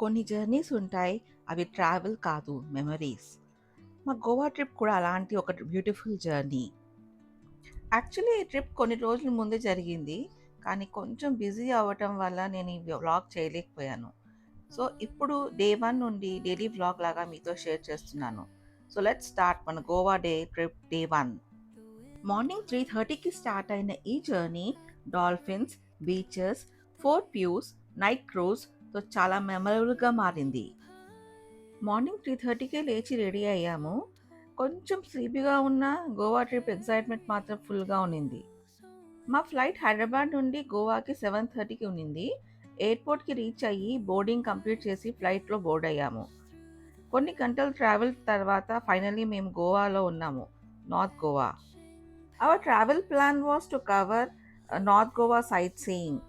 కొన్ని జర్నీస్ ఉంటాయి. అవి ట్రావెల్ కాదు, మెమరీస్. మా గోవా ట్రిప్ కూడా అలాంటి ఒక బ్యూటిఫుల్ జర్నీ. యాక్చువల్లీ ఈ ట్రిప్ కొన్ని రోజుల ముందే జరిగింది. కానీ కొంచెం బిజీ అవ్వటం వల్ల నేను ఈ వ్లాగ్ చేయలేకపోయాను. సో ఇప్పుడు డే 1 నుండి డైలీ వ్లాగ్ లాగా మీతో షేర్ చేస్తున్నాను. సో లెట్స్ స్టార్ట్ మన గోవా ట్రిప్ డే 1. మార్నింగ్ 3:30కి స్టార్ట్ అయిన ఈ journey dolphins, beaches, fort views, night క్రూజ్తో చాలా మెమరబుల్గా మారింది. మార్నింగ్ 3:30కే లేచి రెడీ అయ్యాము. కొంచెం స్లీపీగా ఉన్న గోవా ట్రిప్ ఎగ్జైట్మెంట్ మాత్రం ఫుల్గా ఉన్నింది. మా ఫ్లైట్ హైదరాబాద్ నుండి గోవాకి 7:30కి ఉన్నింది. ఎయిర్పోర్ట్కి రీచ్ అయ్యి బోర్డింగ్ కంప్లీట్ చేసి ఫ్లైట్లో బోర్డ్ అయ్యాము. కొన్ని గంటల ట్రావెల్ తర్వాత ఫైనల్లీ మేము గోవాలో ఉన్నాము, north Goa. Our travel plan was to cover north Goa sightseeing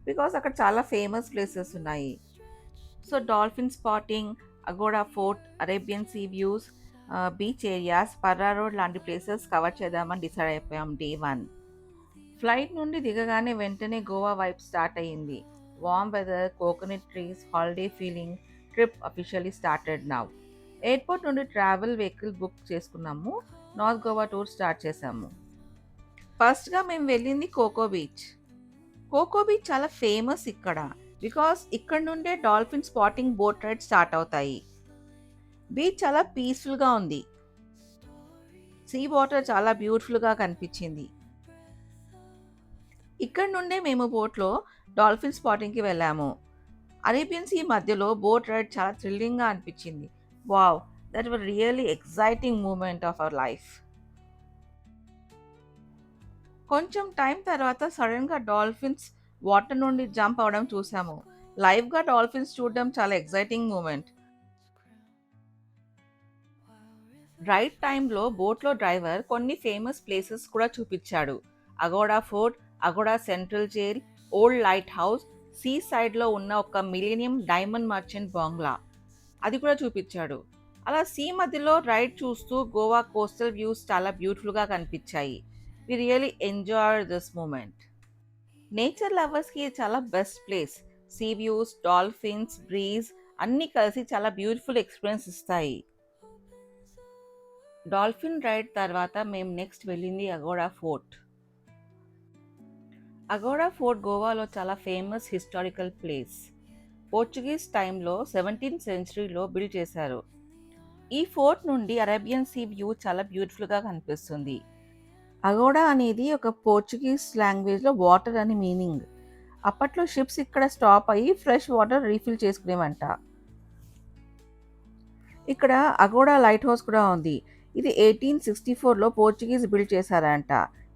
because అక్కడ చాలా ఫేమస్ ప్లేసెస్ ఉన్నాయి. So dolphin spotting, Aguada fort, Arabian sea views, beach areas, Parra road లాంటి ప్లేసెస్ కవర్ చేద్దామని డిసైడ్ అయిపోయాం డే 1. ఫ్లైట్ నుండి దిగగానే వెంటనే గోవా వైబ్ స్టార్ట్ అయ్యింది. Warm weather, coconut trees, holiday feeling. Trip officially started now. Airport నుండి ట్రావెల్ వెహికల్ బుక్ చేసుకున్నాము. North Goa tour start చేసాము. ఫస్ట్గా మేము వెళ్ళింది కోకో బీచ్. కోకో బీచ్ చాలా ఫేమస్ ఇక్కడ బికాస్ ఇక్కడ నుండే dolphin spotting boat ride start అవుతాయి. బీచ్ చాలా పీస్ఫుల్గా ఉంది. సీ వాటర్ చాలా బ్యూటిఫుల్గా కనిపించింది. ఇక్కడ నుండే మేము బోట్లో డాల్ఫిన్ స్పాటింగ్కి వెళ్ళాము. అరేబియన్ సీ మధ్యలో బోట్ రైడ్ చాలా థ్రిల్లింగ్గా అనిపించింది. Wow, that were really exciting moment of our life. కొంచెం టైం తర్వాత సడన్గా డాల్ఫిన్స్ వాటర్ నుండి జంప్ అవడం చూసాము. లైవ్గా డాల్ఫిన్స్ చూడడం చాలా ఎక్సైటింగ్ మూమెంట్. రైడ్ టైంలో బోట్లో డ్రైవర్ కొన్ని ఫేమస్ ప్లేసెస్ కూడా చూపించాడు. Aguada fort, Aguada central jail, old lighthouse, sea సైడ్లో ఉన్న ఒక మిలీనియం డైమండ్ మర్చెంట్ బంగ్లా అది కూడా చూపించాడు. అలా సీ మధ్యలో రైడ్ చూస్తూ గోవా కోస్టల్ వ్యూస్ చాలా బ్యూటిఫుల్గా కనిపించాయి. We really enjoy this moment. Nature లవర్స్కి చాలా best place. Sea views, dolphins, breeze అన్నీ కలిసి చాలా బ్యూటిఫుల్ ఎక్స్పీరియన్స్ ఇస్తాయి. డాల్ఫిన్ రైడ్ తర్వాత మేము నెక్స్ట్ వెళ్ళింది అగోడా ఫోర్ట్. అగోడా ఫోర్ట్ గోవాలో చాలా ఫేమస్ హిస్టారికల్ ప్లేస్. పోర్చుగీస్ టైంలో 17th సెంచరీలో బిల్డ్ చేశారు. ఈ ఫోర్ట్ నుండి అరేబియన్ సీ వ్యూ చాలా బ్యూటిఫుల్గా కనిపిస్తుంది. అగోడా అనేది ఒక పోర్చుగీస్ లాంగ్వేజ్లో వాటర్ అని మీనింగ్. అప్పట్లో షిప్స్ ఇక్కడ స్టాప్ అయ్యి ఫ్రెష్ వాటర్ రీఫిల్ చేసుకునేవంట. ఇక్కడ అగోడా లైట్ హౌస్ కూడా ఉంది. ఇది 1864లో పోర్చుగీస్ బిల్డ్ చేశారంట.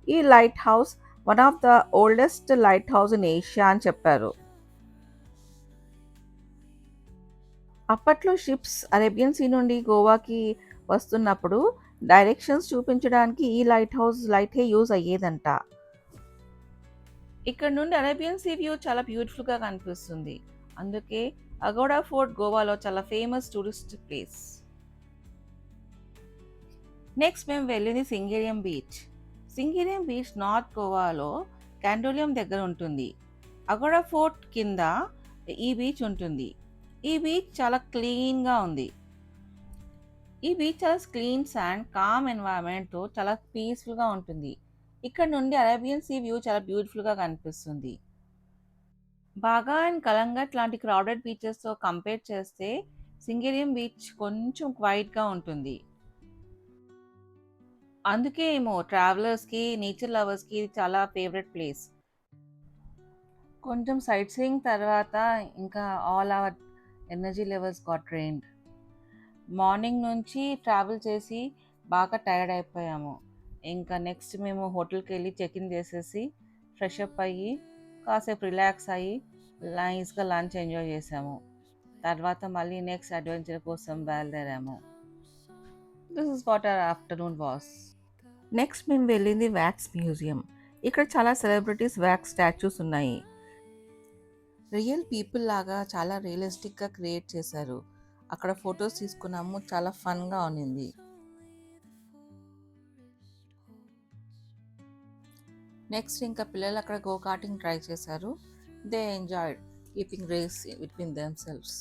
ఈ light house one of the oldest light house in Asia అని చెప్పారు. అప్పట్లో షిప్స్ అరేబియన్ సీ నుండి గోవాకి వస్తున్నప్పుడు డైరెక్షన్స్ చూపించడానికి ఈ లైట్ హౌస్ లైటే యూజ్ అయ్యేదంట. ఇక్కడ నుండి అరేబియన్ సీ వ్యూ చాలా బ్యూటిఫుల్గా కనిపిస్తుంది. అందుకే అగోడా ఫోర్ట్ గోవాలో చాలా ఫేమస్ టూరిస్ట్ ప్లేస్. నెక్స్ట్ మేము వెళ్ళింది సింగేరియం బీచ్. సింగేరియం బీచ్ నార్త్ గోవాలో క్యాండోలియం దగ్గర ఉంటుంది. అగోడా ఫోర్ట్ కింద ఈ బీచ్ ఉంటుంది. ఈ బీచ్ చాలా క్లీన్గా ఉంది. ఈ బీచ్ చాలా క్లీన్ శాండ్, కామ్ ఎన్వైరన్మెంట్తో చాలా పీస్ఫుల్గా ఉంటుంది. ఇక్కడ నుండి అరేబియన్ సీ వ్యూ చాలా బ్యూటిఫుల్గా కనిపిస్తుంది. బాగా అండ్ కలంగట్ లాంటి క్రౌడెడ్ బీచెస్తో కంపేర్ చేస్తే సింగేరియం బీచ్ కొంచెం క్వైట్గా ఉంటుంది. అందుకే ఏమో ట్రావెలర్స్కి, నేచర్ లవర్స్కి ఇది చాలా ఫేవరెట్ ప్లేస్. కొంచెం సైట్ సీయింగ్ తర్వాత ఇంకా all our energy levels got drained. Morning నుంచి ట్రావెల్ చేసి బాగా టైర్డ్ అయిపోయాము. ఇంకా నెక్స్ట్ మేము హోటల్కి వెళ్ళి చెక్ ఇన్ చేసేసి ఫ్రెష్ అప్ అయ్యి కాసేపు రిలాక్స్ అయ్యి నైస్గా లంచ్ ఎంజాయ్ చేసాము. తర్వాత మళ్ళీ నెక్స్ట్ అడ్వెంచర్ కోసం బయలుదేరాము. This is what our afternoon was. Next మేము వెళ్ళింది వ్యాక్స్ మ్యూజియం. ఇక్కడ చాలా సెలబ్రిటీస్ వ్యాక్స్ స్టాచ్యూస్ ఉన్నాయి. రియల్ పీపుల్ లాగా చాలా రియలిస్టిక్గా క్రియేట్ చేశారు. అక్కడ ఫొటోస్ తీసుకున్నాము, చాలా ఫన్గా ఉన్నింది. నెక్స్ట్ ఇంకా పిల్లలు అక్కడ గో కార్టింగ్ ట్రై చేశారు. They enjoyed keeping race between themselves.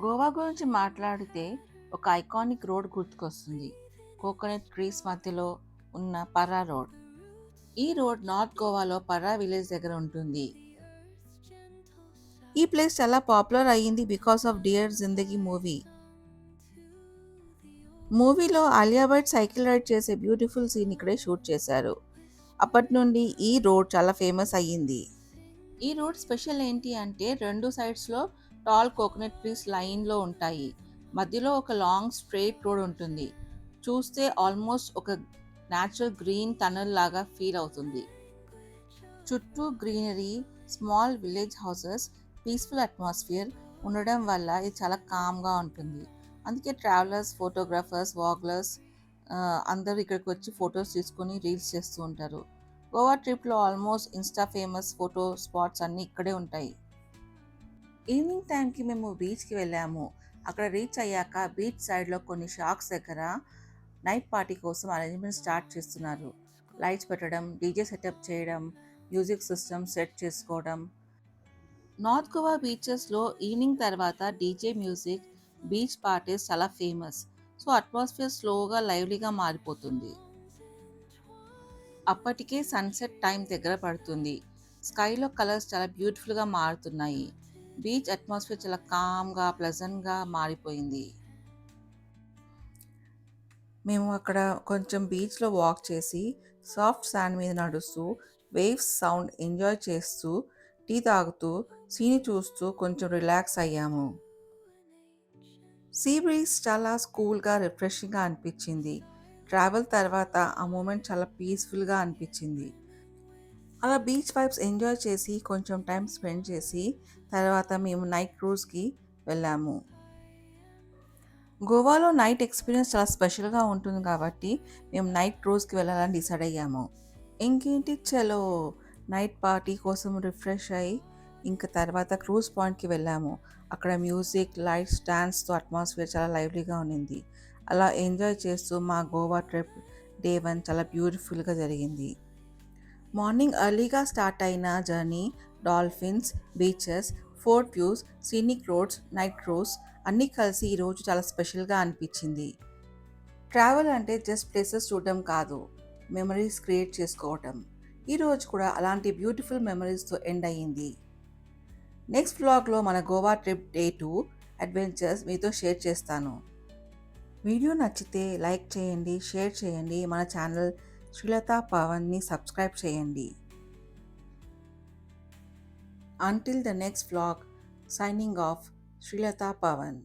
Goa గురించి మాట్లాడితే ఒక ఐకానిక్ రోడ్ గుర్తుకొస్తుంది. కోకోనట్ ట్రీస్ మధ్యలో ఉన్న పర్రా రోడ్. ఈ రోడ్ నార్త్ గోవాలో పర్రా విలేజ్ దగ్గర ఉంటుంది. ఈ ప్లేస్ చాలా పాపులర్ అయ్యింది because of dear Zindagi movie. మూవీలో ఆలియా భట్ సైకిల్ రైడ్ చేసే బ్యూటిఫుల్ సీన్ ఇక్కడే షూట్ చేశారు. అప్పటి నుండి ఈ రోడ్ చాలా ఫేమస్ అయ్యింది. ఈ రోడ్ స్పెషల్ ఏంటి అంటే రెండు సైడ్స్లో టాల్ కోకోనట్ ట్రీస్ లైన్లో ఉంటాయి. మధ్యలో ఒక లాంగ్ స్ట్రెయిట్ రోడ్ ఉంటుంది. చూస్తే ఆల్మోస్ట్ ఒక న్యాచురల్ గ్రీన్ టనల్ లాగా ఫీల్ అవుతుంది. చుట్టూ greenery, small village houses, peaceful atmosphere ఉండడం వల్ల ఇది చాలా కామ్గా ఉంటుంది. అందుకే ట్రావెలర్స్, ఫోటోగ్రాఫర్స్, వాగ్లర్స్ అందరూ ఇక్కడికి వచ్చి ఫొటోస్ తీసుకొని రీల్స్ చేస్తూ ఉంటారు. గోవా ట్రిప్లో almost Insta famous photo spots అన్నీ ఇక్కడే ఉంటాయి. ఈవినింగ్ టైంకి మేము బీచ్కి వెళ్ళాము. అక్కడ రీచ్ అయ్యాక బీచ్ సైడ్లో కొన్ని షాప్స్ దగ్గర నైట్ పార్టీ కోసం అరేంజ్మెంట్ స్టార్ట్ చేస్తున్నారు. లైట్స్ పెట్టడం, డీజే సెటప్ చేయడం, మ్యూజిక్ సిస్టమ్ సెట్ చేసుకోవడం. నార్త్ గోవా బీచెస్లో ఈవినింగ్ తర్వాత డీజే మ్యూజిక్, బీచ్ పార్టీస్ చాలా ఫేమస్. సో అట్మాస్ఫియర్ స్లోగా లైవ్లీగా మారిపోతుంది. అప్పటికే సన్సెట్ టైం దగ్గర పడుతుంది. స్కైలో కలర్స్ చాలా బ్యూటిఫుల్గా మారుతున్నాయి. బీచ్ అట్మాస్ఫియర్ చాలా కామ్గా, ప్లెజెంట్గా మారిపోయింది. మేము అక్కడ కొంచెం బీచ్లో వాక్ చేసి, సాఫ్ట్ శాండ్ మీద నడుస్తూ, వేవ్స్ సౌండ్ ఎంజాయ్ చేస్తూ, టీ తాగుతూ, సీని చూస్తూ కొంచెం రిలాక్స్ అయ్యాము. సీ బ్రీజ్ చాలా కూల్గా, రిఫ్రెషింగ్గా అనిపించింది. ట్రావెల్ తర్వాత ఆ మూమెంట్ చాలా పీస్ఫుల్గా అనిపించింది. అలా బీచ్ వైబ్స్ ఎంజాయ్ చేసి కొంచెం టైం స్పెండ్ చేసి తర్వాత మేము నైట్ క్రూజ్కి వెళ్ళాము. గోవాలో నైట్ ఎక్స్పీరియన్స్ చాలా స్పెషల్గా ఉంటుంది కాబట్టి మేము నైట్ క్రూజ్కి వెళ్ళాలని డిసైడ్ అయ్యాము. ఇంకేంటి చలో నైట్ పార్టీ కోసం రిఫ్రెష్ అయ్యి ఇంకా తర్వాత క్రూజ్ పాయింట్కి వెళ్ళాము. అక్కడ మ్యూజిక్, లైట్స్, డాన్స్తో అట్మాస్ఫియర్ చాలా లైవ్లీగా ఉన్నింది. అలా ఎంజాయ్ చేస్తూ మా గోవా ట్రిప్ డే 1 చాలా బ్యూటిఫుల్గా జరిగింది. మార్నింగ్ ఎర్లీగా స్టార్ట్ అయిన journey, dolphins, beaches, fort views, scenic roads, night cruise అన్నీ కలిసి ఈరోజు చాలా స్పెషల్గా అనిపించింది. ట్రావెల్ అంటే జస్ట్ ప్లేసెస్ చూడడం కాదు, మెమరీస్ క్రియేట్ చేసుకోవటం. ఈరోజు కూడా అలాంటి బ్యూటిఫుల్ మెమరీస్తో ఎండ్ అయ్యింది. నెక్స్ట్ వ్లాగ్లో మన గోవా ట్రిప్ డే 2 అడ్వెంచర్స్ మీతో షేర్ చేస్తాను. వీడియో నచ్చితే లైక్ చేయండి, షేర్ చేయండి, మన ఛానల్ శ్రీలత పవన్ని సబ్స్క్రైబ్ చేయండి. Until the next vlog, signing off, Srilata Pavan.